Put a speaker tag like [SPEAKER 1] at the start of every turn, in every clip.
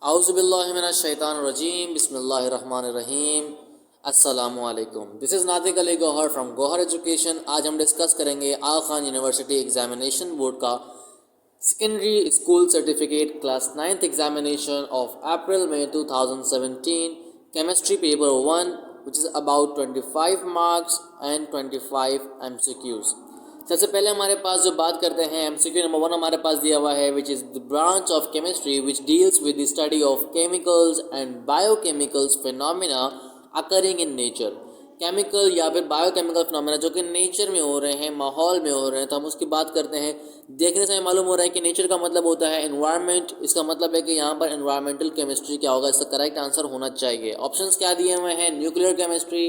[SPEAKER 1] Auzubillahiminash-shaytanir-rajim. Bismillahir-rahmanir-rahim. Assalamualaikum. This is Natik Ali Gohar from Gohar Education. आज हम discuss करेंगे Aga Khan university examination board का secondary school certificate class 9th examination of April May 2017 chemistry paper 1 which is about 25 marks and 25 MCQs. सबसे पहले हमारे पास जो बात करते हैं MCQ नंबर 1 हमारे पास दिया हुआ है which is the branch of chemistry which deals with the study of chemicals and biochemicals phenomena occurring in nature. Chemical या फिर बायोकेमिकल फिनोमिना जो कि नेचर में हो रहे हैं, माहौल में हो रहे हैं, तो हम उसकी बात करते हैं. देखने से हमें मालूम हो रहा है कि नेचर का मतलब होता है एनवायरनमेंट. इसका मतलब है कि यहाँ पर एनवायरमेंटल केमिस्ट्री क्या होगा, इसका करेक्ट आंसर होना चाहिए. ऑप्शंस क्या दिए हुए हैं? Nuclear chemistry,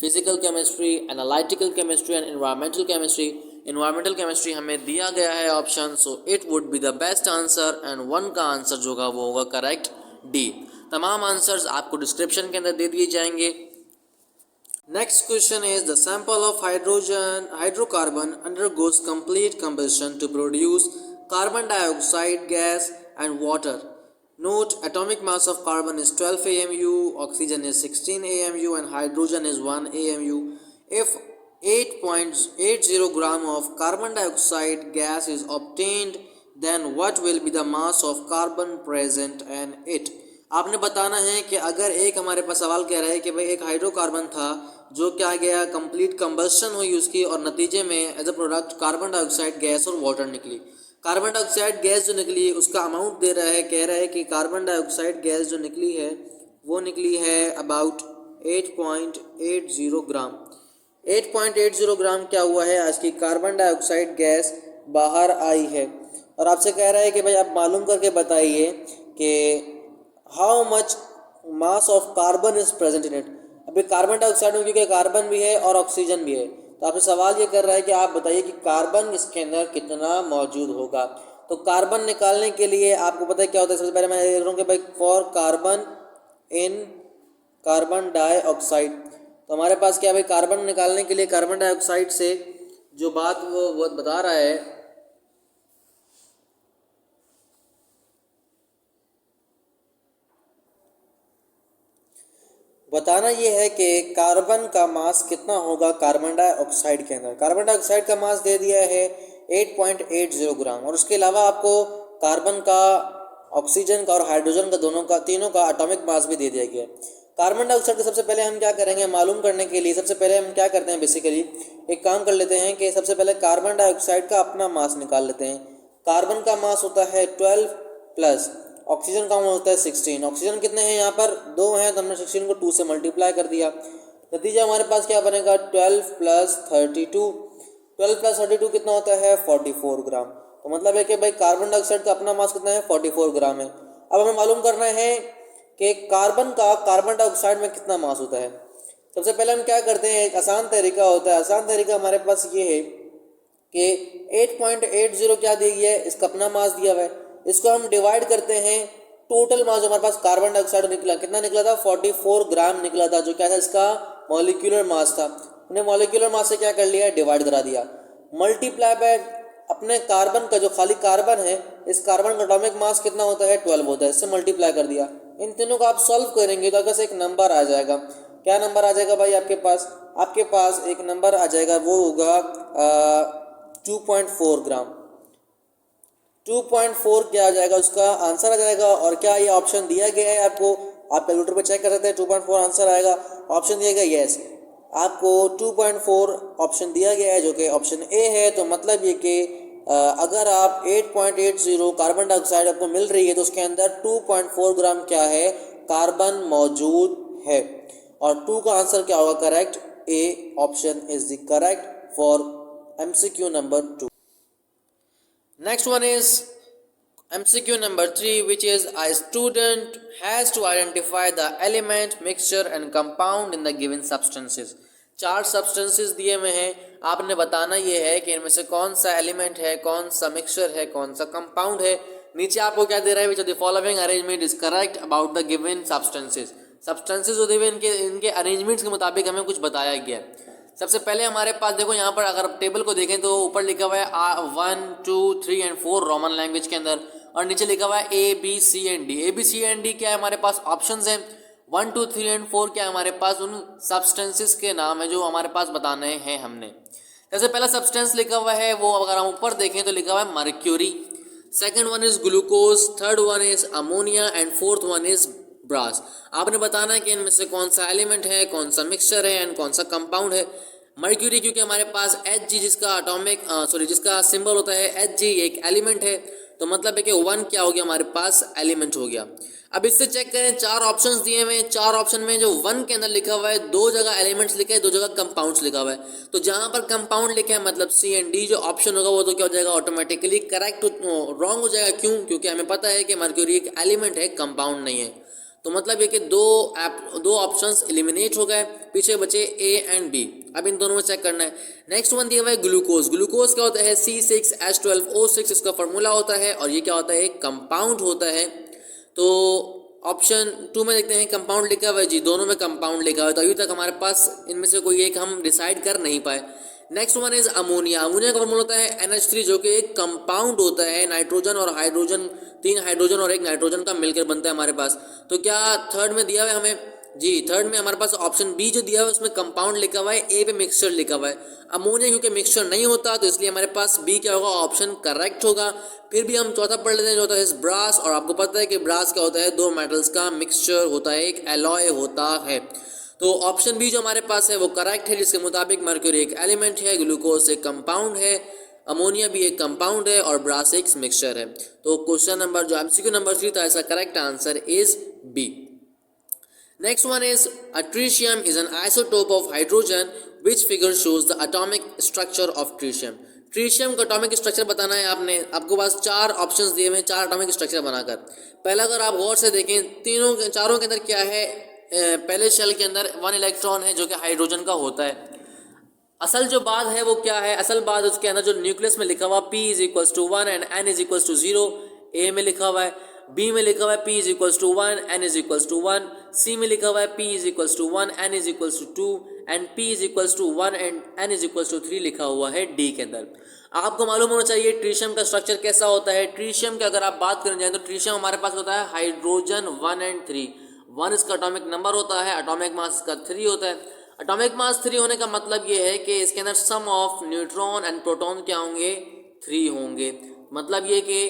[SPEAKER 1] physical chemistry, analytical chemistry and environmental chemistry. Environmental chemistry हमें दिया गया है option, so it would be the best answer and 1 का आंसर जो होगा वो होगा करेक्ट डी. तमाम आंसर्स आपको डिस्क्रिप्शन के अंदर दे दिए जाएंगे. Next question is the sample of hydrocarbon undergoes complete combustion to produce carbon dioxide gas and water. Note, atomic mass of carbon is 12 AMU, oxygen is 16 AMU and hydrogen is 1 AMU. If 8.80 gram of carbon dioxide gas is obtained, then what will be the mass of carbon present in it? आपने बताना है कि अगर एक हमारे पास सवाल कह रहा है कि भाई एक हाइड्रोकार्बन था जो क्या गया, कंप्लीट कंबशन हुई उसकी और नतीजे में as a product carbon dioxide gas और वाटर निकली. कार्बन डाइऑक्साइड गैस जो निकली उसका अमाउंट दे रहा है, कह रहा है कि कार्बन डाइऑक्साइड गैस जो निकली है वो निकली है अबाउट 8.80 ग्राम. 8.80 ग्राम क्या हुआ है, आज की कार्बन डाइऑक्साइड गैस बाहर आई है. और आपसे कह रहा है कि भाई आप मालूम करके बताइए कि how much mass of carbon is present in it. अभी कार्बन डाइऑक्साइड में क्योंकि कार्बन भी है और ऑक्सीजन भी है, तो आपसे सवाल ये कर रहा है कि आप बताइए कि कार्बन इसके अंदर कितना मौजूद होगा. तो कार्बन निकालने के लिए आपको पता है क्या होता है. सबसे पहले मैं देख रहा हूँ कि भाई for carbon in carbon dioxide, तो हमारे पास क्या भाई कार्बन निकालने के लिए कार्बन डाइऑक्साइड से जो बात वो बता रहा है, बताना ये है कि कार्बन का मास कितना होगा कार्बन डाइऑक्साइड के अंदर. कार्बन डाइऑक्साइड का मास दे दिया है 8.80 ग्राम और उसके अलावा आपको कार्बन का, ऑक्सीजन का और हाइड्रोजन का दोनों का, तीनों का एटॉमिक मास भी दे दिया गया है. कार्बन डाइऑक्साइड का सबसे पहले हम क्या करेंगे मालूम करने के लिए, सबसे पहले हम क्या करते हैं बेसिकली एक काम कर लेते हैं कि सबसे पहले कार्बन डाइऑक्साइड का अपना मास निकाल लेते हैं. कार्बन का मास होता है 12 प्लस ऑक्सीजन का होता है 16. ऑक्सीजन कितने हैं यहाँ पर, 2 हैं, तो हमने 16 को 2 से मल्टीप्लाई कर दिया. नतीजा हमारे पास क्या बनेगा 12 प्लस 32. 12 प्लस 32 कितना होता है 44 ग्राम. तो मतलब है कि भाई कार्बन डाइऑक्साइड का अपना मास कितना है 44 ग्राम है. अब हमें मालूम करना है कि कार्बन का कार्बन डाइऑक्साइड में कितना मास होता है. सबसे पहले हम क्या करते हैं, एक आसान तरीका होता है. आसान तरीका हमारे पास ये है कि 8.80 क्या दी गई है, इसका अपना मास दिया हुआ है, इसको हम डिवाइड करते हैं टोटल मास जो हमारे पास कार्बन डाइऑक्साइड निकला, कितना निकला था 44 ग्राम निकला था, जो क्या था इसका मॉलिक्यूलर मास था. हमने मॉलिक्यूलर मास से क्या कर लिया, डिवाइड करा दिया. मल्टीप्लाई बाय अपने कार्बन का जो खाली कार्बन है, इस कार्बन का एटॉमिक मास कितना होता है 12 होता है, इससे मल्टीप्लाई कर दिया. इन तीनों को आप सॉल्व करेंगे तो अगर से एक नंबर आ जाएगा. क्या नंबर आ जाएगा भाई आपके पास एक नंबर आ जाएगा, वो होगा 2.4 ग्राम. 2.4 क्या आ जाएगा, उसका आंसर आ जाएगा. और क्या ये ऑप्शन दिया गया है आपको, आप कैलकुलेटर पर चेक कर सकते हैं. 2.4 आंसर आएगा, ऑप्शन दिया गया यस, आपको 2.4 ऑप्शन दिया गया है जो कि ऑप्शन ए है. तो मतलब ये कि अगर आप 8.80 कार्बन डाइऑक्साइड आपको मिल रही है तो उसके अंदर 2.4 ग्राम क्या है कार्बन मौजूद है. और 2 का आंसर क्या होगा correct, A option is the correct for MCQ number 2. Next one is MCQ number 3, which is a student has to identify the element, mixture and compound in the given substances. 4 substances दिए हुए हैं, आपने बताना ये है कि इनमें से कौन सा एलिमेंट है, कौन सा मिक्सचर है, कौन सा कंपाउंड है. नीचे आपको क्या दे रहा है, which of the following arrangement is correct about the given substances. Substances जो दिए हुए इनके अरेंजमेंट्स के मुताबिक हमें कुछ बताया गया. सबसे पहले हमारे पास देखो यहाँ पर अगर आप टेबल को देखें तो ऊपर लिखा हुआ है 1, 2, 3 एंड 4 रोमन लैंग्वेज के अंदर. और नीचे लिखा हुआ है A B C and D. A B C and D क्या है हमारे पास ऑप्शंस हैं, 1 2 3 एंड 4 क्या है हमारे पास उन सब्सटेंसेस के नाम है जो हमारे पास बताने हैं हमने। जैसे पहला सब्सटेंस लिखा हुआ है वो अगर हम ऊपर देखें तो लिखा हुआ है mercury, second one is glucose, third one is ammonia and fourth one is brass. आपने बताना है कि इनमें से कौन सा एलिमेंट है, कौन सा मिक्सचर है एंड कौन सा कंपाउंड है। मर्क्यूरी क्योंकि हमारे पास Hg जिसका सिंबल होता है Hg एक एलिमेंट है, तो मतलब है कि 1 क्या हो गया हमारे पास एलिमेंट हो गया। अब इससे चेक करें, 4 ऑप्शंस दिए हुए हैं, 4 ऑप्शन में जो 1 के अंदर लिखा हुआ है 2 जगह एलिमेंट्स लिखा है, 2 जगह कंपाउंड्स लिखा हुआ है। तो जहां पर कंपाउंड लिखा है मतलब सी एंड डी जो ऑप्शन होगा वो तो क्या हो जाएगा ऑटोमेटिकली करेक्ट, रॉन्ग हो जाएगा। क्यों? क्योंकि हमें पता है कि मर्क्यूरी एक एलिमेंट है, कंपाउंड नहीं है। तो मतलब ये कि दो ऑप्शंस एलिमिनेट हो गए, पीछे बचे ए एंड बी। अब इन दोनों में चेक करना है। नेक्स्ट वन दिया हुआ है ग्लूकोज। ग्लूकोज क्या होता है C6H12O6 इसका फॉर्मूला होता है और ये क्या होता है एक कंपाउंड होता है। तो ऑप्शन 2 में देखते हैं कंपाउंड लिखा हुआ है जी, दोनों में कंपाउंड लिखा हुआ है, तो अभी तक हमारे पास इनमें से कोई एक हम डिसाइड कर नहीं पाए। Next one is ammonia. Ammonia का फॉर्मूला होता है NH3 जो कि एक कंपाउंड होता है, नाइट्रोजन और हाइड्रोजन, 3 हाइड्रोजन और 1 नाइट्रोजन का मिलकर बनता है हमारे पास। तो क्या थर्ड में दिया हुआ है हमें जी, थर्ड में हमारे पास ऑप्शन बी जो दिया हुआ है उसमें कंपाउंड लिखा हुआ है, ए पे मिक्सचर लिखा हुआ है। अमोनिया क्योंकि मिक्सचर नहीं होता तो इसलिए हमारे पास बी क्या होगा ऑप्शन करेक्ट होगा। फिर भी हम चौथा पढ़ लेते हैं, चौथा है ब्रास, और आपको पता है कि ब्रास क्या होता है 2 मेटल्स का मिक्सचर होता है, एक एलॉय होता है। तो ऑप्शन बी जो हमारे पास है वो करेक्ट है, जिसके मुताबिक मर्क्यूरी एक एलिमेंट है, ग्लूकोज एक कंपाउंड है, अमोनिया भी एक कंपाउंड है और ब्रास एक मिक्सचर है। तो क्वेश्चन नंबर जो MCQ नंबर 3 था इसका correct answer is B. Next one is a tritium is an isotope of hydrogen which figure shows the atomic structure of tritium। ट्रीशियम का अटोमिक स्ट्रक्चर बताना है आपने, आपको पास 4 ऑप्शंस दिए हुए हैं 4 अटोमिक स्ट्रक्चर बनाकर। पहला अगर आप गौर से देखें चारों के अंदर क्या है, पहले शेल के अंदर 1 इलेक्ट्रॉन है जो कि हाइड्रोजन का होता है। असल जो बात है वो क्या है, असल बात उसके अंदर जो न्यूक्लियस में लिखा हुआ P is equals to 1 and N is equals to 0, A में लिखा हुआ है, बी में लिखा हुआ है P is equals to 1 N is equals to 1, C में लिखा हुआ है P is equals to 1 N is equals to 2 and P is equals to 1 and N is equals to 3 लिखा हुआ है डी के अंदर। आपको मालूम होना चाहिए ट्रीशियम का स्ट्रक्चर कैसा होता है। ट्रीशियम की अगर आप बात करने जाए तो ट्रीशियम हमारे पास होता है हाइड्रोजन 1 एंड 3, 1 इसका अटोमिक नंबर होता है, अटोमिक मास इसका 3 होता है। अटोमिक मास 3 होने का मतलब ये है कि इसके अंदर सम ऑफ न्यूट्रॉन एंड प्रोटॉन क्या होंगे 3 होंगे। मतलब ये कि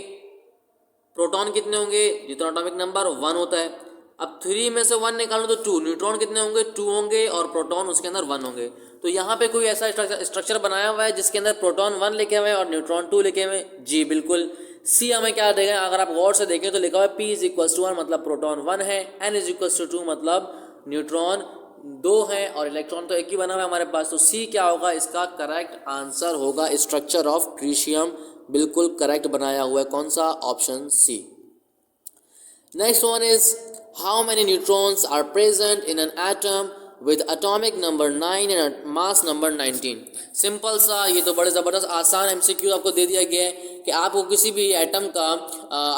[SPEAKER 1] प्रोटॉन कितने होंगे, जितना अटोमिक नंबर 1 होता है। अब 3 में से 1 निकालो तो 2, न्यूट्रॉन कितने होंगे 2 होंगे और प्रोटॉन उसके अंदर 1 होंगे। तो यहाँ पे कोई ऐसा स्ट्रक्चर बनाया हुआ है जिसके अंदर प्रोटॉन 1 लिखे हुए हैं और न्यूट्रॉन 2 लिखे हुए हैं जी बिल्कुल। सी हमें क्या देगा, अगर आप गौर से देखें तो लिखा हुआ है P इज इक्वल्स टू 1 मतलब प्रोटॉन 1 है, N इज इक्वल्स टू 2 मतलब न्यूट्रॉन 2 है और इलेक्ट्रॉन तो एक ही बना हुआ है हमारे पास। तो सी क्या होगा, इसका करेक्ट आंसर होगा स्ट्रक्चर ऑफ ट्रीशियम, बिल्कुल करेक्ट बनाया हुआ है कौन सा, option C. Next one is how many neutrons are present in an atom with atomic number 9 and mass number 19। Simple सा, ये तो बड़े ज़बरदस्त आसान MCQ आपको दे दिया गया है कि आपको किसी भी एटम का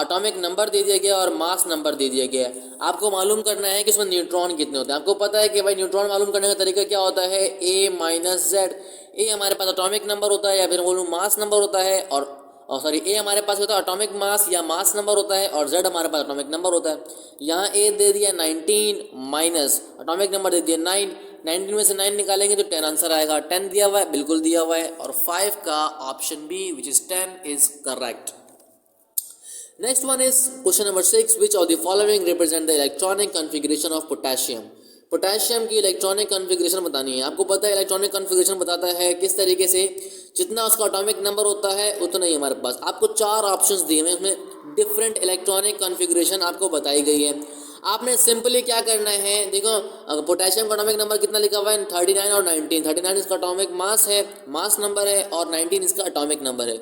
[SPEAKER 1] एटॉमिक नंबर दे दिया गया और मास नंबर दे दिया गया है। आपको मालूम करना है कि उसमें न्यूट्रॉन कितने होते हैं। आपको पता है कि भाई न्यूट्रॉन मालूम करने का तरीका क्या होता है, A-Z। ए हमारे पास एटॉमिक नंबर होता है या फिर बोलूँ मास नंबर होता है, और ए हमारे पास होता है एटॉमिक मास या मास नंबर होता है और जेड हमारे पास एटॉमिक नंबर होता है। यहाँ ए दे दिया 19 माइनस एटॉमिक नंबर दे दिया 9, 19 में से 9 निकालेंगे तो 10 आंसर आएगा। 10 दिया हुआ है, बिल्कुल दिया हुआ है, और 5 का option B which is 10 is correct. Next one is question number 6, which of the following represent the electronic configuration of potassium. Potassium की इलेक्ट्रॉनिक कॉन्फ़िगरेशन बतानी है। आपको पता है इलेक्ट्रॉनिक कॉन्फ़िगरेशन बताता है किस तरीके से, जितना उसका एटॉमिक नंबर होता है उतना ही हमारे पास। आपको 4 ऑप्शंस दिए हैं, उसमें डिफरेंट इलेक्ट्रॉनिक कॉन्फ़िगरेशन आपको बताई गई है। आपने सिंपली क्या करना है, देखो पोटेशियम का एटॉमिक नंबर कितना लिखा हुआ है 39 और 19। 39 इसका एटॉमिक मास है, मास नंबर है, और 19 इसका एटॉमिक नंबर है।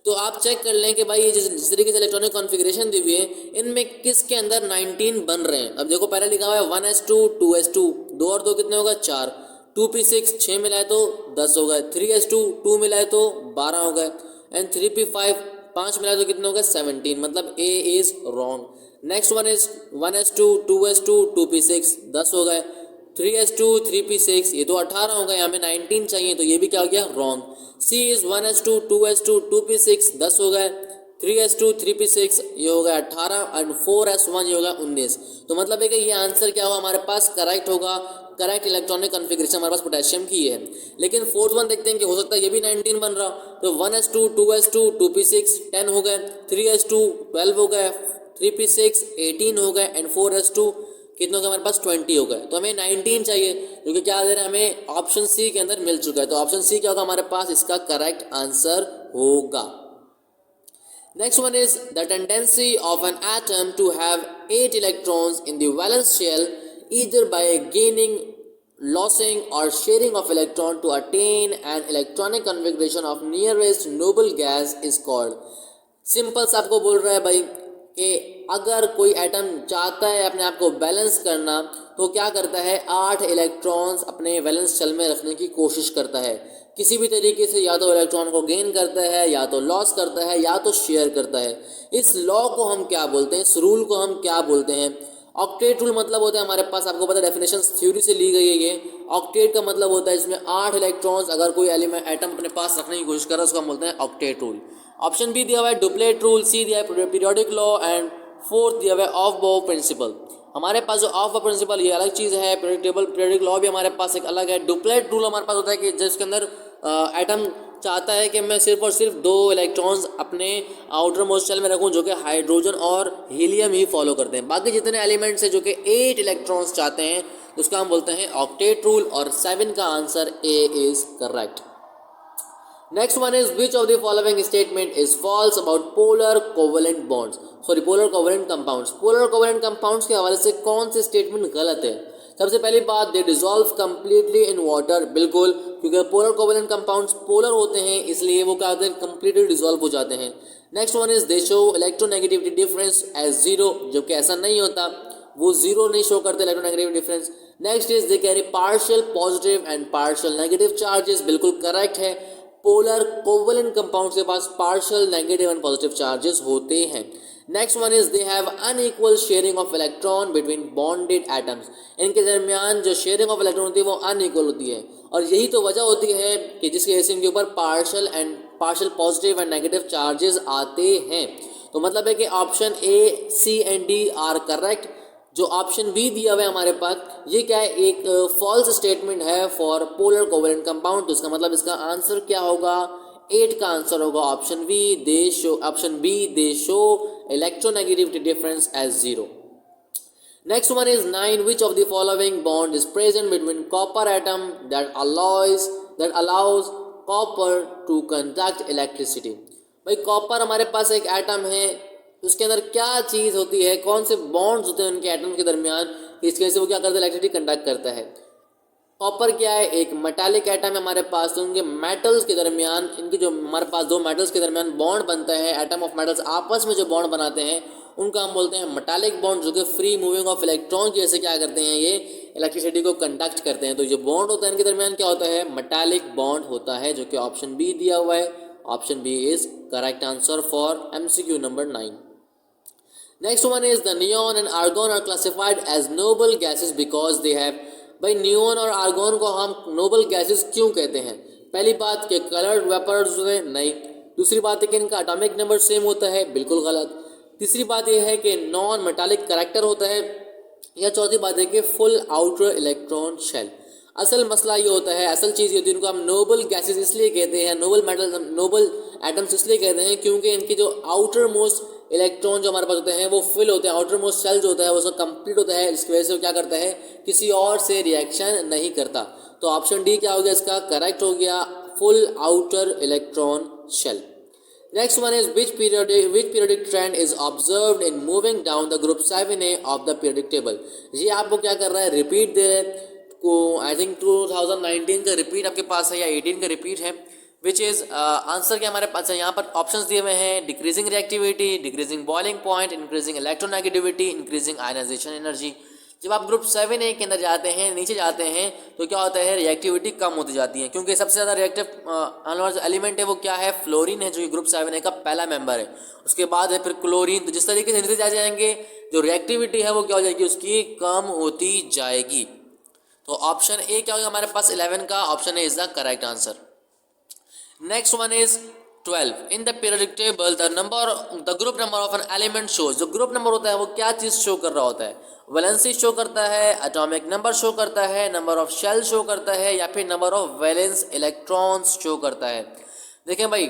[SPEAKER 1] तो आप चेक कर लें कि भाई ये जिस तरीके से इलेक्ट्रॉनिक कॉन्फ़िगरेशन दी हुई है इनमें किसके अंदर 19 बन रहे हैं। अब देखो पहले लिखा हुआ है 1s2 2s2, 2 और 2 कितने होगा 4, 2p6 6 मिलाए तो 10 हो गए, 3s2 2 मिलाए तो 12 हो गए, एंड 3p5 5 मिलाए तो कितने हो गए 17, मतलब A is wrong. Next one is 1s2 2s2 2p6 10 हो गए, 3s2 3p6 ये तो 18 हो गए, यहाँ में 19 चाहिए तो ये भी क्या हो गया wrong. C is 1s2 2s2 2p6 10 हो गए, 3s2 3p6 ये हो गया 18 एंड 4s1 ये होगा 19। तो मतलब है कि ये आंसर क्या होगा हमारे पास करेक्ट होगा, करेक्ट इलेक्ट्रॉनिक कॉन्फ़िगरेशन हमारे पास पोटेशियम की है। लेकिन फोर्थ वन देखते हैं कि हो सकता है ये भी 19 बन रहा, तो 1s2 2s2 2p6 10 हो गए, 3s2 12 हो गए, 3p6 18 हो गए एंड 4s2 कितने हो गए हमारे पास 20 हो गए। तो हमें 19 चाहिए, क्योंकि क्या दे रहा है हमें ऑप्शन सी के अंदर मिल चुका है। तो ऑप्शन सी क्या होगा हमारे पास, इसका करेक्ट आंसर होगा। Next one is the tendency of an atom to have 8 electrons in the valence shell either by gaining, losing or sharing of electron to attain an electronic configuration of nearest noble gas is called। Simple सा आपको बोल रहा है भाई कि अगर कोई atom चाहता है अपने आप को बैलेंस करना तो क्या करता है, 8 इलेक्ट्रॉन्स अपने वैलेंस शेल में रखने की कोशिश करता है। किसी भी तरीके से या तो इलेक्ट्रॉन को गेन करता है, या तो लॉस करता है, या तो शेयर करता है। इस लॉ को हम क्या बोलते हैं, इस रूल को हम क्या बोलते हैं? ऑक्टेट रूल मतलब होता है हमारे पास, आपको पता है डेफिनेशन थ्योरी से ली गई है ये। ऑक्टेट का मतलब होता है इसमें 8 इलेक्ट्रॉन्स अगर कोई एलिमेंट एटम अपने पास रखने की कोशिश कर रहा है उसको हम बोलते हैं ऑक्टेट रूल। ऑप्शन बी दिया हुआ है डुप्लेट रूल, सी दिया है पीरियोडिक लॉ एंड फोर्थ दिया हुआ है ऑफ बॉब प्रिंसिपल। हमारे पास जो ऑफ बॉब प्रिंसिपल ये अलग चीज़ है, पीरियोडिक लॉ भी हमारे पास एक अलग है। डुप्लेट रूल हमारे पास होता है कि जिसके अंदर एटम चाहता है कि मैं सिर्फ और सिर्फ 2 इलेक्ट्रॉन्स अपने आउटर मोस्ट शेल में रखूं जो कि हाइड्रोजन और हीलियम ही फॉलो करते हैं। बाकी जितने एलिमेंट्स हैं जो कि 8 इलेक्ट्रॉन्स चाहते हैं उसका हम बोलते हैं ऑक्टेट रूल, और 7 का answer A is correct. Next one is which of the following statement is false about polar covalent bonds, sorry polar covalent compounds. Polar covalent compounds के हवाले से कौन सी स्टेटमेंट गलत है? सबसे पहली बात, दे डिजॉल्व कम्प्लीटली इन वाटर, बिल्कुल, क्योंकि पोलर कोवेलेंट कंपाउंड्स पोलर होते हैं इसलिए वो क्या होते हैं, कम्प्लीटली डिजॉल्व हो जाते हैं। Next one is they show electronegativity difference as zero, जबकि ऐसा नहीं होता, वो जीरो नहीं शो करते electronegativity difference. Next is they carry partial positive and partial negative charges, बिल्कुल करेक्ट है। पोलर कोवेलेंट कंपाउंड्स के पास partial negative and positive charges होते हैं। Next one is they have unequal sharing of electron between bonded atoms, इनके दरमियान जो sharing of electron होती है वो अनइक्वल होती है, और यही तो वजह होती है कि जिसकी वजह से इनके ऊपर partial positive and negative charges आते हैं। तो मतलब है कि option A, C and D are correct. जो ऑप्शन बी दिया हुआ है हमारे पास ये क्या है, एक फॉल्स स्टेटमेंट है फॉर पोलर कोवेलेंट कंपाउंड। तो इसका मतलब इसका आंसर क्या होगा, 8 का आंसर होगा option B, they show electronegativity difference as zero. Next one is 9, which of the following bond is present between copper atom that allows copper to conduct electricity. भाई copper हमारे पास एक एटम है, उसके अंदर क्या चीज़ होती है, कौन से बॉन्ड्स होते हैं उनके एटम के दरमियान, इसकी वजह से वो क्या करता है, इलेक्ट्रिसिटी कंडक्ट करता है। कॉपर क्या है, एक मेटालिक एटम है हमारे पास, तो उनके मेटल्स के दरमियान, इनके जो हमारे पास 2 मेटल्स के दरमियान बॉन्ड बनता है, एटम ऑफ मेटल्स आपस में जो बॉन्ड बनाते हैं उनका हम बोलते हैं मेटालिक बॉन्ड, जो कि फ्री मूविंग ऑफ इलेक्ट्रॉन की वजह से क्या करते हैं, ये इलेक्ट्रिसिटी को कंडक्ट करते हैं। तो जो बॉन्ड होता है इनके दरमियान क्या होता है, मेटालिक बॉन्ड होता है, जो कि ऑप्शन बी दिया हुआ है। Option B is correct answer for MCQ number 9। Next one is the neon and argon are classified as noble gases because they have, भाई नियॉन और आर्गॉन को हम नोबल गैसेज क्यों कहते हैं? पहली बात कि कलर्ड वेपर्स हैं, नहीं। दूसरी बात है कि इनका एटॉमिक नंबर सेम होता है, बिल्कुल गलत। तीसरी बात यह है कि नॉन मेटालिक करैक्टर होता है, या चौथी बात है कि फुल आउटर इलेक्ट्रॉन शेल। असल मसला ये होता है, असल चीज़ ये होती है, इनको हम नोबल गैसेज इसलिए कहते हैं, नोबल एटम्स इसलिए कहते हैं क्योंकि इनकी जो आउटर मोस्ट इलेक्ट्रॉन जो हमारे पास होते हैं वो फिल होते हैं, आउटर मोस्ट सेल जो होता है वो सब कंप्लीट होता है, इसकी वजह से वो क्या करता है, किसी और से रिएक्शन नहीं करता। तो ऑप्शन डी क्या हो गया, इसका करेक्ट हो गया, full outer electron shell. Next one is which periodic trend is observed in moving down the group 7A of the periodic table. ये आपको क्या कर रहा है, रिपीट दे रहे हैं को, आई थिंक 2019 का रिपीट आपके पास है या 18 का रिपीट है, विच इज़ आंसर क्या हमारे पास है, यहाँ पर ऑप्शंस दिए हुए हैं, decreasing reactivity, decreasing boiling point, increasing electronegativity, increasing ionization energy. जब आप ग्रुप 7A के अंदर जाते हैं, नीचे जाते हैं, तो क्या होता है, रिएक्टिविटी कम होती जाती है, क्योंकि सबसे ज़्यादा रिएक्टिव एलिमेंट है वो क्या है, फ्लोरीन है, जो कि ग्रुप 7A का पहला मेंबर है। उसके बाद है फिर क्लोरीन। तो जिस तरीके से नीचे जा जाएंगे जो रिएक्टिविटी है वो क्या हो जाएगी, उसकी कम होती जाएगी। तो ऑप्शन ए क्या होगा हमारे पास 11 का, option A is the correct answer. Next one is 12 in the periodic table the group number of an element shows. जो ग्रुप नंबर होता है वो क्या चीज़ शो कर रहा होता है? वैलेंसी शो करता है, एटॉमिक नंबर शो करता है, नंबर ऑफ शेल शो करता है, या फिर number of valence electrons show करता है। देखें भाई,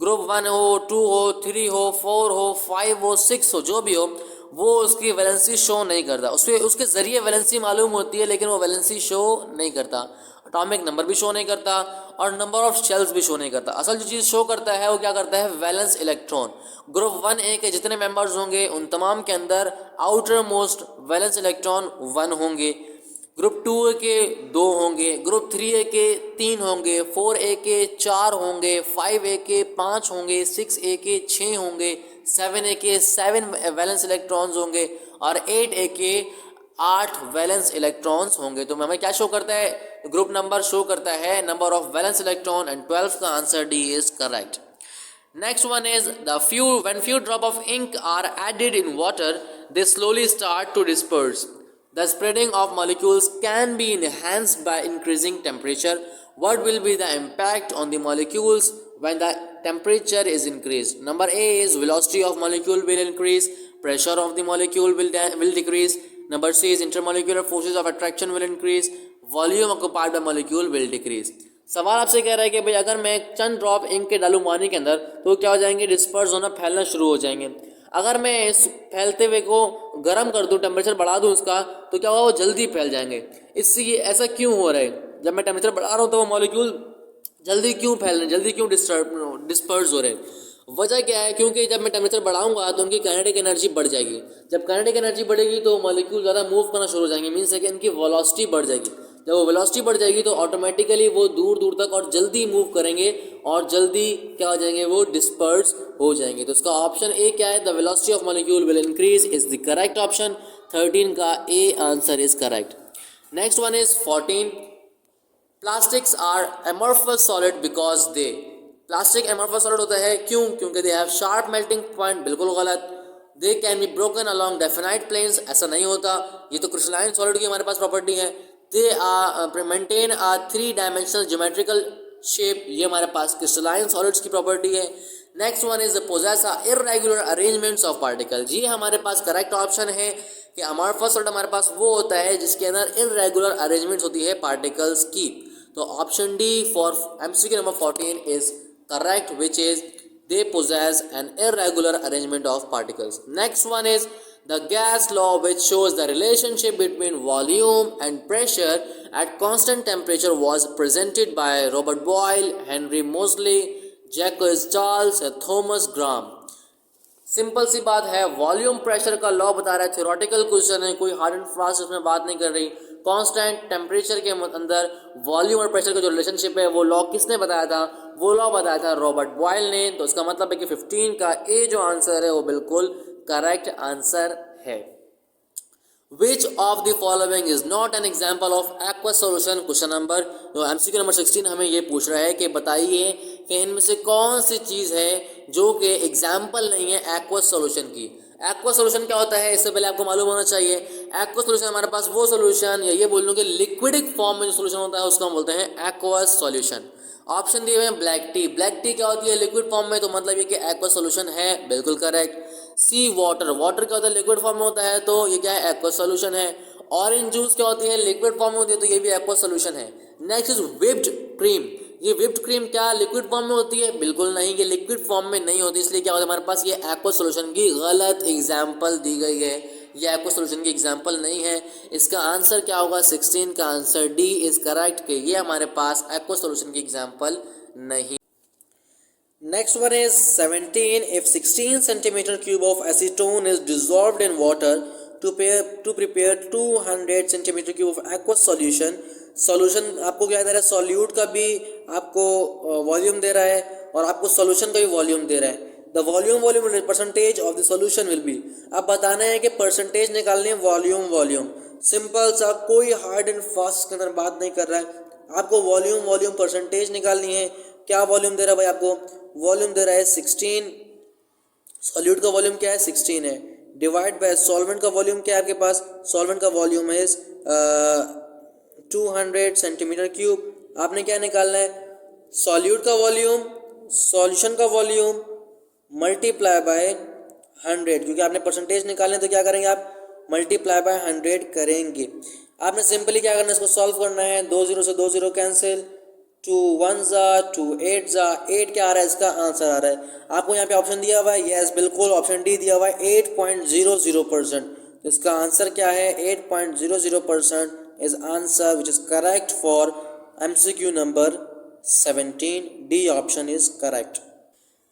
[SPEAKER 1] ग्रुप 1 हो, 2 हो, 3 हो, 4 हो, 5 हो, 6 हो, जो भी हो, वो उसकी वैलेंसी शो नहीं करता। उसके ज़रिए वैलेंसी मालूम होती है, लेकिन वो वैलेंसी शो नहीं करता। एटॉमिक नंबर भी शो नहीं करता और नंबर ऑफ शेल्स भी शो नहीं करता। असल जो चीज़ शो करता है वो क्या करता है? Valence electron. ग्रुप 1A के जितने मेंबर्स होंगे उन तमाम के अंदर आउटर मोस्ट वैलेंस इलेक्ट्रॉन 1 होंगे। ग्रुप 2A के 2 होंगे, ग्रुप 3A के 3 होंगे, 4A के 4 होंगे, 5A के 5 होंगे, 6A के 6 होंगे, 7A के 7 वैलेंस इलेक्ट्रॉन्स होंगे और 8A के 8 वैलेंस इलेक्ट्रॉन्स होंगे। तो हमें क्या शो करता है? ग्रुप नंबर शो करता है number of valence electron, and 12 का answer D is correct. Next one is when few drop of ink are added in water, they slowly start to disperse. The spreading of molecules can be enhanced by increasing temperature. What will be the impact on the molecules when the temperature is increased? Number A is velocity of molecule will increase, pressure of the molecule will decrease. Number C is intermolecular forces of attraction will increase, volume occupied by molecule will decrease. सवाल आपसे कह रहा है कि भाई अगर मैं चंद drop ink के डालूं पानी के अंदर तो क्या हो जाएंगे? डिस्पर्स होना, फैलना शुरू हो जाएंगे। अगर मैं इस फैलते हुए को गर्म कर दूं, टेम्परेचर बढ़ा दूं उसका, तो क्या होगा? वो जल्दी फैल जाएंगे। इससे ये ऐसा क्यों हो रहा है? जब मैं टेम्परेचर बढ़ा रहा हूँ तो वो मॉलिक्यूल जल्दी क्यों फैल रहे हैं, जल्दी क्यों डिस्पर्स हो रहे हैं? वजह क्या है? क्योंकि जब मैं टेम्परेचर बढ़ाऊंगा तो उनकी काइनेटिक एनर्जी बढ़ जाएगी। जब काइनेटिक एनर्जी बढ़ेगी तो मॉलिक्यूल ज़्यादा मूव करना शुरू हो जाएंगे, मीन्स है कि इनकी वेलोसिटी बढ़ जाएगी। जब वो वेलोसिटी बढ़ जाएगी तो ऑटोमेटिकली वो दूर दूर तक और जल्दी मूव करेंगे और जल्दी क्या हो जाएंगे? वो डिस्पर्स हो जाएंगे। तो इसका ऑप्शन ए क्या है? The velocity of molecule will increase is the correct option. 13 का A answer is correct. Next one is 14। Plastics are amorphous solid because they. Plastic amorphous solid होता है क्यों? क्योंकि they have sharp melting point. बिल्कुल गलत। They can be broken along definite planes. ऐसा नहीं होता, ये तो क्रिस्टलाइन सॉलिड की हमारे पास प्रॉपर्टी है। They are maintain a 3 dimensional geometrical shape, ये हमारे पास क्रिस्टलाइन सॉलिड्स की प्रॉपर्टी है। Next one is posses a irregular arrangements of particle. जी हमारे पास करेक्ट ऑप्शन है कि अमॉर्फस सॉलिड हमारे पास वो होता है जिसके अंदर इर्रेगुलर अरेंजमेंट्स होती है पार्टिकल्स की। तो option D for MCQ number 14 is correct, which is they possess an irregular arrangement of particles. Next one is the gas law, which shows the relationship between volume and pressure at constant temperature was presented by Robert Boyle, Henry Moseley, Jacques Charles and Thomas Graham. Simple सी बात है, volume pressure का law बता रहा है, theoretical question है, कोई hard and fast इसमें बात नहीं कर रही। कांस्टेंट टेम्परेचर के अंदर वॉल्यूम और प्रेशर का जो रिलेशनशिप है वो लॉ किसने बताया था? वो लॉ बताया था रॉबर्ट बॉयल ने। तो इसका मतलब है कि 15 का ए जो आंसर है वो बिल्कुल करेक्ट आंसर है। Which of the following is not an example of aqueous solution? Question number MCQ number 16 हमें ये पूछ रहा है कि बताइए कि इनमें से कौन सी चीज़ है जो कि एग्जाम्पल नहीं है aqueous solution की। aqueous solution क्या होता है इससे पहले आपको मालूम होना चाहिए। aqueous solution हमारे पास वो सोल्यूशन, या ये बोल लूँ कि लिक्विडिक फॉर्म में जो सोल्यूशन होता है उसको हम बोलते हैं aqueous solution। ऑप्शन दिए हुए हैं ब्लैक टी। ब्लैक टी क्या होती है? लिक्विड फॉर्म में, तो मतलब ये कि aqueous solution है, बिल्कुल करेक्ट। सी वाटर, वाटर क्या होता है? लिक्विड फॉर्म में होता है, तो ये क्या है? एक्वस सॉल्यूशन है। ऑरेंज जूस क्या होती है? लिक्विड फॉर्म में होती है, तो ये भी एक्वस सॉल्यूशन है। Next is whipped cream. ये व्हिप्ड क्रीम क्या लिक्विड फॉर्म में होती है? बिल्कुल नहीं, ये लिक्विड फॉर्म में नहीं होती, इसलिए क्या होता है हमारे पास? ये एक्वस सॉल्यूशन की गलत एग्जाम्पल दी गई है, ये एक्वस सॉल्यूशन की एग्जाम्पल नहीं है। इसका आंसर क्या होगा? 16 का आंसर डी इज करेक्ट कि ये हमारे पास एक्वस सॉल्यूशन की एग्जाम्पल नहीं। Next one is 17. If 16 centimeter cube of acetone is dissolved in water to prepare 200 centimeter cube of aqueous solution, solution आपको क्या दे रहा है? सॉल्यूट का भी आपको वॉल्यूम दे रहा है और आपको सॉल्यूशन का भी वॉल्यूम दे रहा है। The volume percentage of the solution will be. अब बताना है कि परसेंटेज निकालनी है, वॉल्यूम। सिंपल सा, कोई हार्ड एंड फास्ट के अंदर बात नहीं कर रहा है। आपको वॉल्यूम परसेंटेज निकालनी है। क्या वॉल्यूम दे रहा है भाई? आपको वॉल्यूम दे रहा है 16। सॉल्यूट का वॉल्यूम क्या है? 16 है। डिवाइड बाय सॉल्वेंट का वॉल्यूम क्या है आपके पास? सॉल्वेंट का वॉल्यूम है 200 सेंटीमीटर क्यूब। आपने क्या निकालना है? सॉल्यूट का वॉल्यूम
[SPEAKER 2] सॉल्यूशन का वॉल्यूम मल्टीप्लाई बाय 100, क्योंकि आपने परसेंटेज निकालने तो क्या करेंगे आप मल्टीप्लाई बाय 100 करेंगे। आपने सिंपली क्या करना है, इसको सॉल्व करना है। 2 0 से 2 0 कैंसिल, 2 1 जा 2 8 जा 8 क्या आ रहा है, इसका आंसर आ रहा है। आपको यहाँ पे ऑप्शन दिया हुआ है, यस बिल्कुल ऑप्शन डी दिया हुआ है 8.00%। तो इसका आंसर क्या है 8.00% is answer which is correct for MCQ number 17। D option is correct.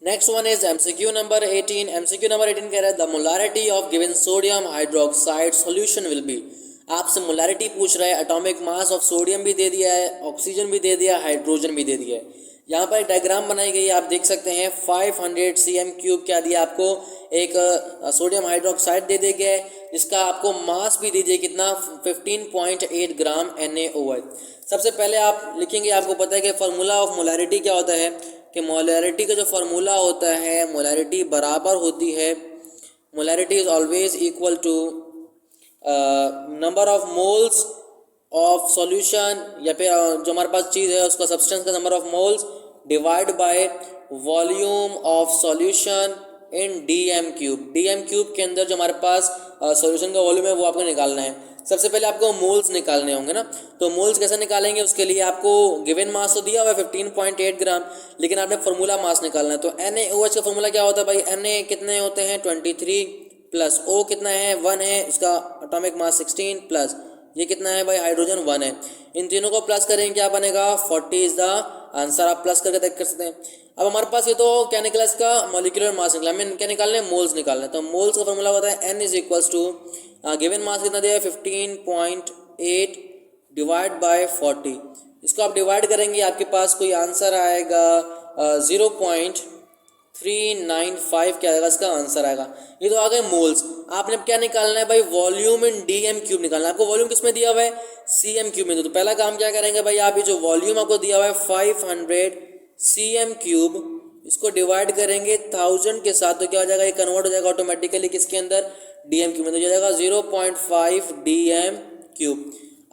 [SPEAKER 2] Next one is MCQ number 18। MCQ number 18 कह रहा है the molarity of given sodium hydroxide solution will be. आपसे मोलारिटी पूछ रहा है, एटॉमिक मास ऑफ सोडियम भी दे दिया है, ऑक्सीजन भी दे दिया है, हाइड्रोजन भी दे दिया है। यहाँ पर एक डायग्राम बनाई गई है, आप देख सकते हैं 500 cm³ क्या दिया आपको, एक सोडियम हाइड्रोक्साइड दे दिया गया है जिसका आपको मास भी दीजिए कितना 15.8 ग्राम NaOH। सबसे पहले आप लिखेंगे, आपको पता है कि फार्मूला ऑफ मोलारिटी क्या होता है, कि मोलारिटी का जो फार्मूला होता है, मोलारिटी बराबर होती है, molarity is always equal to number of moles of solution, या फिर जो हमारे पास चीज़ है उसका सब्सटेंस का number of moles divide by volume of solution in DM³ के अंदर जो हमारे पास सॉल्यूशन का वॉल्यूम है वो आपको निकालना है। सबसे पहले आपको मोल्स निकालने होंगे ना, तो मोल्स कैसे निकालेंगे, उसके लिए आपको गिवन मास तो दिया हुआ है 15.8 ग्राम, लेकिन आपने फार्मूला मास निकालना है। तो NaOH का फार्मूला क्या होता है भाई, Na कितने होते हैं 23 प्लस O कितना है 1 है, इसका एटॉमिक मास 16 प्लस ये कितना है भाई हाइड्रोजन 1 है। इन तीनों को प्लस करेंगे क्या बनेगा 40 इज द आंसर। आप प्लस करके देख कर सकते हैं। अब हमारे पास ये तो क्या निकला, इसका मॉलिक्यूलर मास निकला, हमें क्या निकालना है मोल्स निकालना है। तो मोल्स का फॉर्मूला होता है N is equals to given mass कितना दिया है 15.8 डिवाइड बाय 40। इसको आप डिवाइड करेंगे आपके पास कोई आंसर आएगा 0.395 क्या आएगा, इसका आंसर आएगा। ये तो आ गए मोल्स। आपने क्या निकालना है भाई, वॉल्यूम इन DM³ निकालना है। आपको वॉल्यूम किस में दिया हुआ है CM³ में। तो पहला काम क्या करेंगे भाई, आप ये जो वॉल्यूम आपको दिया हुआ है 500 cm³, इसको डिवाइड करेंगे 1000 के साथ, तो क्या हो जाएगा, ये कन्वर्ट हो जाएगा ऑटोमेटिकली किसके अंदर DM³ में, तो हो जाएगा 0.5 DM³।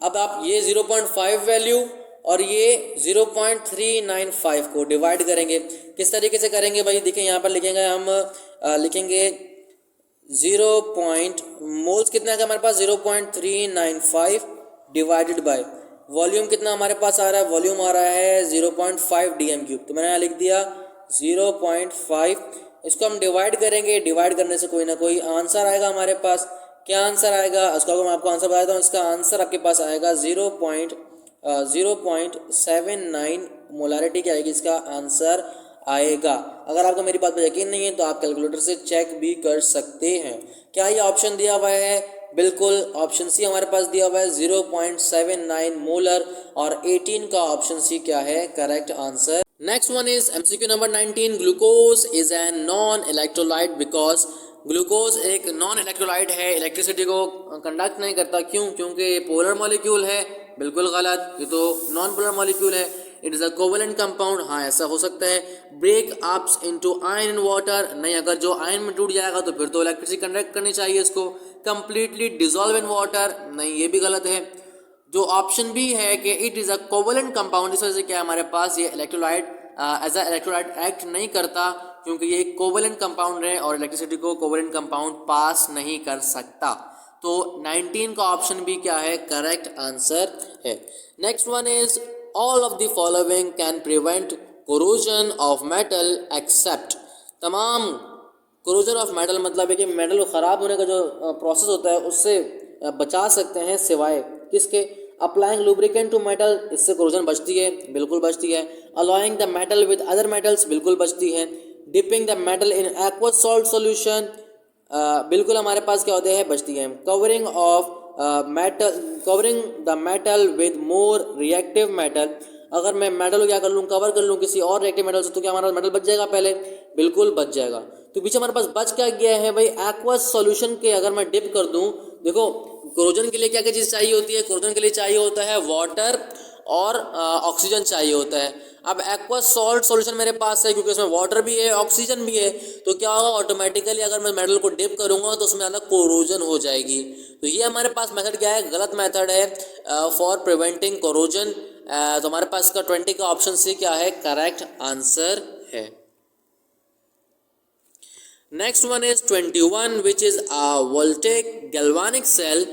[SPEAKER 2] अब आप ये 0.5 वैल्यू और ये 0.395 को डिवाइड करेंगे, किस तरीके से करेंगे भाई, देखिए यहाँ पर लिखेंगे हम लिखेंगे 0. मोल्स कितना है हमारे पास 0.395 डिवाइडेड बाय वॉल्यूम कितना हमारे पास आ रहा है, वॉल्यूम आ रहा है 0.5 DM³। तो मैंने यहाँ लिख दिया 0.5, इसको हम डिवाइड करेंगे, डिवाइड करने से कोई ना कोई आंसर आएगा हमारे पास। क्या आंसर आएगा, उसका मैं आपको आंसर बता देता हूँ। इसका आंसर आपके पास आएगा 0.79 मोलारिटी क्या आएगी, इसका आंसर आएगा। अगर आपको मेरी बात पर यकीन नहीं है तो आप कैलकुलेटर से चेक भी कर सकते हैं। क्या ये ऑप्शन दिया हुआ है, बिल्कुल ऑप्शन सी हमारे पास दिया हुआ है 0.79 मोलर, और 18 का ऑप्शन सी क्या है correct answer. Next one is MCQ number 19। Glucose is an non electrolyte because glucose एक नॉन इलेक्ट्रोलाइट है, इलेक्ट्रिसिटी को कंडक्ट नहीं करता। क्यों, क्योंकि पोलर मॉलिक्यूल है। बिल्कुल गलत, ये तो नॉन पोलर मॉलिक्यूल है। It is a covalent compound, हाँ ऐसा हो सकता है। Break ups into ion in water, नहीं, अगर जो आयन में टूट जाएगा तो फिर तो इलेक्ट्रिसिटी कंडक्ट करनी चाहिए इसको। कंप्लीटली डिजॉल्व इन वाटर, नहीं ये भी गलत है। जो ऑप्शन भी है कि it is a covalent compound, इस वजह से क्या हमारे पास ये electrolyte as a electrolyte act नहीं करता, क्योंकि ये एक कोवेलेंट कंपाउंड है और इलेक्ट्रिसिटी को कोवेलेंट कंपाउंड पास नहीं कर सकता। तो 19 का ऑप्शन भी क्या है करेक्ट आंसर है। Next one is all of the following can prevent corrosion of metal except. तमाम कोरोजन ऑफ मेटल मतलब है कि मेटल ख़राब होने का जो प्रोसेस होता है उससे बचा सकते हैं, सिवाय किसके, अप्लाइंग लुब्रिकेंट टू मेटल, इससे कोरोजन बचती है, बिल्कुल बचती है। Alloying the metal with other metals, बिल्कुल बचती है। Dipping the metal in aqueous salt solution, बिल्कुल हमारे पास क्या होते हैं बचती है। Covering of metal, covering the metal with more reactive metal, अगर मैं मेटल को क्या कर लूँ, कवर कर लूँ किसी और रिएक्टिव मेटल से, तो क्या हमारा मेटल बच जाएगा, पहले बिल्कुल बच जाएगा। तो पीछे हमारे पास बच क्या गया है भाई, एक्वस सॉल्यूशन के अगर मैं डिप कर दूँ, देखो कोरोजन के लिए क्या क्या चीज़ चाहिए होती है, कोरोजन के लिए चाहिए होता है वाटर और ऑक्सीजन चाहिए होता है। अब एक्वस सॉल्ट सॉल्यूशन मेरे पास है, क्योंकि उसमें वाटर भी है ऑक्सीजन भी है, तो क्या होगा ऑटोमेटिकली अगर मैं मेटल को डिप करूँगा तो उसमें अलग कोरोजन हो जाएगी। तो ये हमारे पास मेथड क्या है, गलत मेथड है फॉर प्रिवेंटिंग कोरोजन। तो हमारे पास का 20 का ऑप्शन सी क्या है करेक्ट आंसर है। Next one is 21 which is a voltaic galvanic cell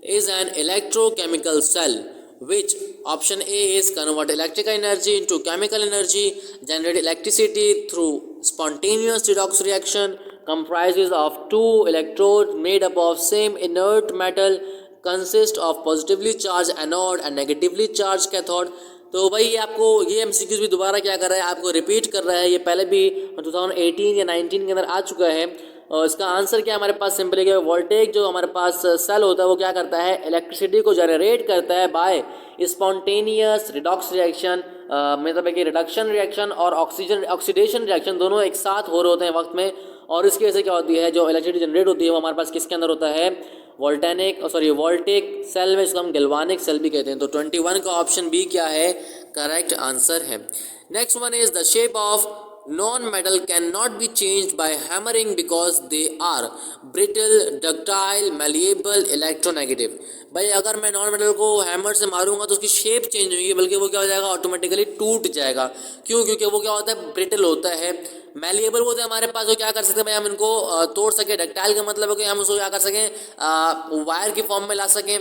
[SPEAKER 2] is an electrochemical cell which option A is convert electrical energy into chemical energy, generate electricity through spontaneous redox reaction, comprises of two electrodes made up of same inert metal, consist of positively charged anode and negatively charged cathode। तो भाई आपको ये MCQs भी दोबारा क्या कर रहा है, आपको रिपीट कर रहा है, ये पहले भी 2018 या 19 के अंदर आ चुका है। और इसका आंसर क्या हमारे पास सिंपल है, वोल्टेज जो हमारे पास सेल होता है वो क्या करता है, इलेक्ट्रिसिटी को जनरेट करता है बाय स्पॉन्टेनियस रिडॉक्स रिएक्शन, मतलब है कि रिडक्शन रिएक्शन और ऑक्सीडेशन रिएक्शन दोनों एक साथ हो रहे होते हैं वक्त में, और इसकी वजह से क्या होती है, जो इलेक्ट्रिसिटी जनरेट होती है वो हमारे पास किसके अंदर होता है, वोल्टेक सेल में, इसको हम गैल्वानिक सेल भी कहते हैं। तो 21 का ऑप्शन बी क्या है, करेक्ट आंसर है। Next one is the shape of non-metal cannot be changed by hammering because they are brittle, ductile, malleable, electronegative। भाई अगर मैं नॉन मेटल को हैमर से मारूंगा तो उसकी शेप चेंज होगी, बल्कि वो क्या हो जाएगा, ऑटोमेटिकली टूट जाएगा। क्यों? क्योंकि वो क्या होता है, ब्रिटल होता है। मैलिएबल होते हैं हमारे पास, जो क्या कर सकते हैं भाई, हम इनको तोड़ सके। डक्टाइल का मतलब है कि हम उसको क्या कर सकें, वायर की फॉर्म में ला सकें।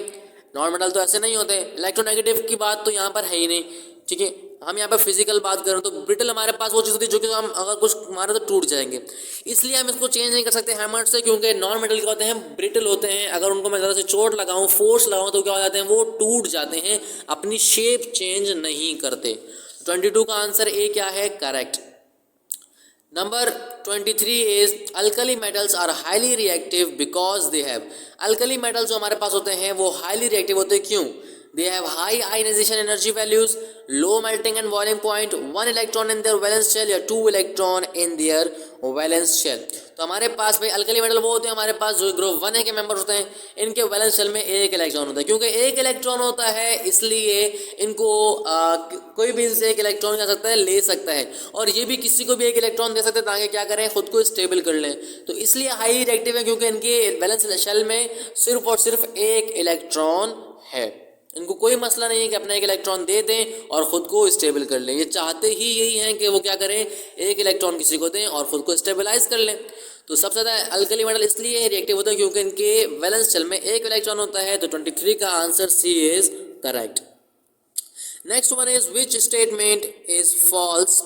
[SPEAKER 2] नॉन मेटल तो ऐसे नहीं होते। इलेक्ट्रोनेगेटिव की बात तो यहाँ पर है ही नहीं, ठीक है। हम यहाँ पर फिजिकल बात करें तो ब्रिटल हमारे पास वो चीज़ होती है जो कि हम अगर कुछ मारे तो टूट जाएंगे, इसलिए हम इसको चेंज नहीं कर सकते हैमर से, क्योंकि नॉन मेटल क्या होते हैं, ब्रिटल होते हैं। अगर उनको मैं ज़्यादा से चोट लगाऊं, फोर्स लगाऊं, तो क्या हो जाते हैं, वो टूट जाते हैं, अपनी शेप चेंज नहीं करते। 22 का आंसर ए क्या है, correct. Number 23 is alkali metals are highly reactive because they have. Alkali metals जो हमारे पास होते हैं वो हाईली रिएक्टिव होते हैं, क्यों? They have high ionization energy values, low melting and boiling point, 1 electron in their valence shell या 2 electron in their valence shell। तो हमारे पास भाई अल्कली मेटल वो होते हैं हमारे पास जो ग्रुप 1A के मेंबर्स होते हैं, इनके वैलेंस शेल में एक इलेक्ट्रॉन होता है। क्योंकि एक इलेक्ट्रॉन होता है इसलिए इनको कोई भी इनसे एक इलेक्ट्रॉन जा सकता है, ले सकता है, और ये भी किसी को भी एक इलेक्ट्रॉन दे सकते हैं ताकि क्या करें, खुद को स्टेबल कर लें। तो इसलिए हाई रिएक्टिव है, क्योंकि इनके वैलेंस शेल में सिर्फ और सिर्फ एक इलेक्ट्रॉन है। इनको कोई मसला नहीं है कि अपना एक इलेक्ट्रॉन दे दें और ख़ुद को स्टेबल कर लें। ये चाहते ही यही हैं कि वो क्या करें, एक इलेक्ट्रॉन किसी को दें और ख़ुद को स्टेबलाइज कर लें। तो सबसे ज़्यादा अल्कली मेटल इसलिए रिएक्टिव होता है क्योंकि इनके वैलेंस शेल में एक इलेक्ट्रॉन होता है। तो 23 का answer C is correct. Next one is which statement is false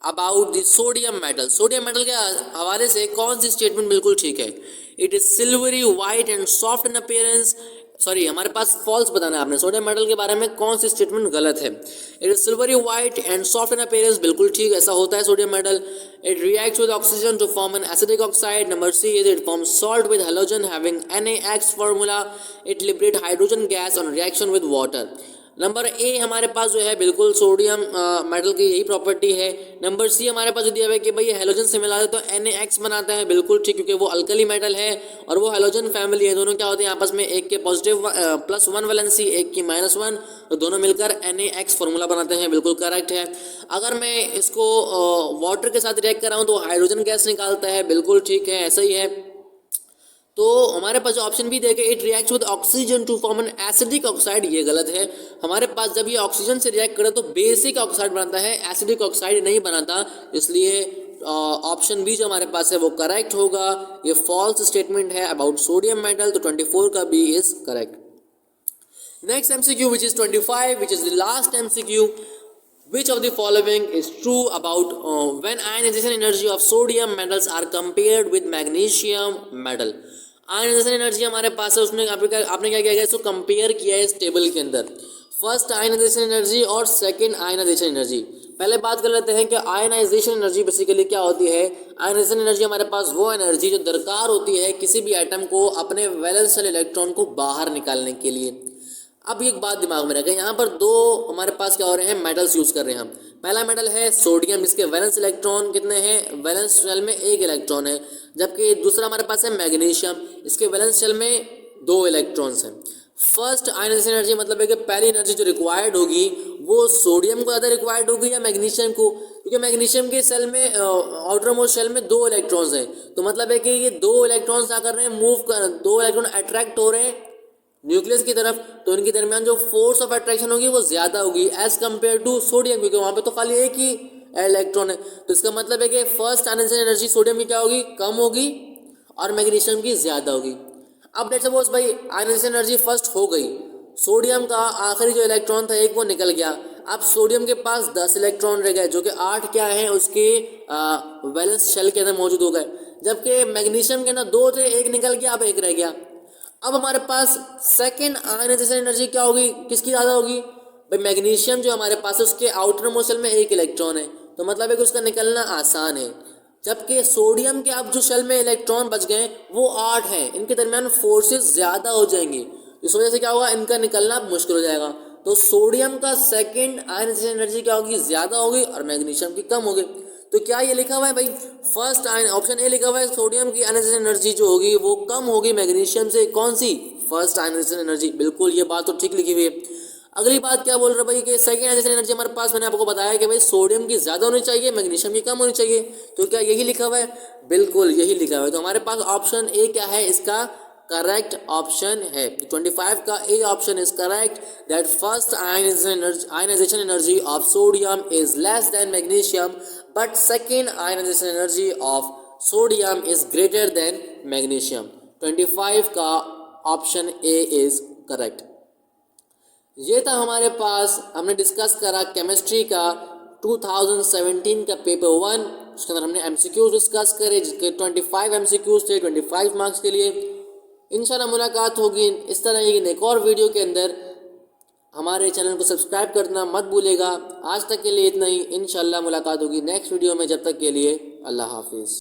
[SPEAKER 2] about the sodium metal. Sodium metal के हवाले से कौन सी स्टेटमेंट बिल्कुल ठीक है? It is silvery white and soft in appearance. Sorry, हमारे पास फॉल्स बताना है आपने। सोडियम मेटल के बारे में कौन सी स्टेटमेंट गलत है? It is silvery white and soft in appearance, बिल्कुल ठीक, ऐसा होता है sodium metal. It reacts with oxygen to form an acidic oxide. Number C is it forms salt with halogen having NaX formula. It liberate hydrogen gas on reaction with water. Number A हमारे पास जो है बिल्कुल sodium metal की यही property है। Number C हमारे पास जो दिया हुआ है कि भाई हेलोजन से मिला दे तो NaX बनाता है, बिल्कुल ठीक, क्योंकि वो अल्कली मेटल है और वो हेलोजन फैमिली है। दोनों क्या होते हैं आपस में, एक के पॉजिटिव +1 वैलेंसी, एक की -1, तो दोनों मिलकर NaX फॉर्मूला बनाते हैं, बिल्कुल करेक्ट है। अगर मैं इसको वाटर के साथ रिएक्ट कर रहा हूँ तो हाइड्रोजन गैस निकालता है, बिल्कुल ठीक है, ऐसा ही है। तो हमारे पास जो ऑप्शन भी देखे, it reacts with oxygen to form an acidic oxide, ये गलत है। हमारे पास जब ये ऑक्सीजन से रिएक्ट करे तो बेसिक ऑक्साइड बनाता है, एसिडिक ऑक्साइड नहीं बनाता, इसलिए ऑप्शन बी जो हमारे पास है वो करेक्ट होगा। ये फॉल्स स्टेटमेंट है अबाउट सोडियम मेटल, तो 24 का B is correct. Next MCQ which is 25, which is the last MCQ. Which of the following is true about when ionization energy of sodium metals are compared with magnesium metal? Ionization energy हमारे पास है, उसमें आपने क्या किया गया, इसको compare किया है इस टेबल के अंदर। फर्स्ट आयनाइजेशन एनर्जी और सेकंड आयनाइजेशन एनर्जी। पहले बात कर लेते हैं कि आयनाइजेशन एनर्जी बेसिकली क्या होती है। आयनाइजेशन एनर्जी हमारे पास वो एनर्जी जो दरकार होती है किसी भी एटम को अपने वैलेंस शेल इलेक्ट्रॉन को बाहर निकालने के लिए। अब एक बात दिमाग में रखें, यहाँ पर दो हमारे पास क्या हो रहे हैं, मेटल्स यूज़ कर रहे हैं हम। पहला मेटल है सोडियम, इसके वैलेंस इलेक्ट्रॉन कितने हैं, वैलेंस शेल में 1 इलेक्ट्रॉन है। जबकि दूसरा हमारे पास है मैग्नीशियम, इसके वैलेंस शेल में 2 इलेक्ट्रॉन्स हैं। फर्स्ट आयनाइजेशन एनर्जी मतलब है कि पहली एनर्जी जो रिक्वायर्ड होगी वो सोडियम को ज़्यादा रिक्वायर्ड होगी या मैग्नीशियम को, क्योंकि मैग्नीशियम के सेल में आउटर मोस्ट शेल में 2 इलेक्ट्रॉन्स हैं। तो मतलब है कि ये 2 इलेक्ट्रॉन्स क्या कर रहे हैं, मूव कर, 2 इलेक्ट्रॉन अट्रैक्ट हो रहे हैं न्यूक्लियस की तरफ, तो इनके दरमियान जो फोर्स ऑफ अट्रैक्शन होगी वो ज़्यादा होगी एज कम्पेयर टू सोडियम, क्योंकि वहाँ पे तो खाली एक ही
[SPEAKER 1] इलेक्ट्रॉन है। तो इसका मतलब है कि फर्स्ट आयनाइजेशन एनर्जी सोडियम की क्या होगी, कम होगी और मैग्नीशियम की ज़्यादा होगी। अब लेट्स सपोज भाई आयनाइजेशन एनर्जी फर्स्ट हो गई, सोडियम का आखिरी जो इलेक्ट्रॉन था एक वो निकल गया, अब सोडियम के पास 10 इलेक्ट्रॉन रह गए जो कि 8 क्या है उसके वैलेंस शेल के अंदर मौजूद हो गए, जबकि मैग्नीशियम के अंदर 2 थे, एक निकल गया, अब एक रह गया। अब हमारे पास सेकेंड आयनाइजेशन एनर्जी क्या होगी, किसकी ज़्यादा होगी भाई, मैग्नीशियम जो हमारे पास है उसके आउटर मोस्ट शेल में 1 इलेक्ट्रॉन है, तो मतलब है कि उसका निकलना आसान है। जबकि सोडियम के अब जो शेल में इलेक्ट्रॉन बच गए वो 8 हैं, इनके दरमियान फोर्सेस ज़्यादा हो जाएंगी, इस वजह से क्या होगा, इनका निकलना मुश्किल हो जाएगा। तो सोडियम का सेकेंड आयनाइजेशन एनर्जी क्या होगी, ज़्यादा होगी और मैग्नीशियम की कम होगी। तो क्या ये लिखा हुआ है भाई, फर्स्ट ऑप्शन ए लिखा हुआ है सोडियम की आयनाइजेशन एनर्जी जो होगी वो कम होगी मैग्नीशियम से, कौन सी, फर्स्ट आयनाइजेशन एनर्जी, बिल्कुल ये बात तो ठीक लिखी हुई है। अगली बात क्या बोल रहा है भाई कि सेकेंड आयनाइजेशन एनर्जी हमारे पास, मैंने आपको बताया कि भाई सोडियम की ज़्यादा होनी चाहिए मैग्नीशियम की कम होनी चाहिए, तो क्या यही लिखा हुआ है, बिल्कुल यही लिखा हुआ है। तो हमारे पास ऑप्शन ए क्या है, इसका करेक्ट ऑप्शन है 25 का A option is correct, that first ionization energy of sodium is less than magnesium but second ionization energy of sodium is greater than magnesium. 25 का ऑप्शन ए इज करेक्ट। ये था हमारे पास, हमने डिस्कस करा chemistry का 2017 का पेपर 1, उसके अंदर हमने एमसीक्यूज डिस्कस करे जिसके 25 एमसीक्यूज थे 25 मार्क्स के लिए। इंशाल्लाह मुलाकात होगी इस तरह की एक और वीडियो के अंदर। हमारे चैनल को सब्सक्राइब करना मत भूलेगा। आज तक के लिए इतना ही, इंशाल्लाह मुलाकात होगी नेक्स्ट वीडियो में, जब तक के लिए अल्लाह हाफिज़।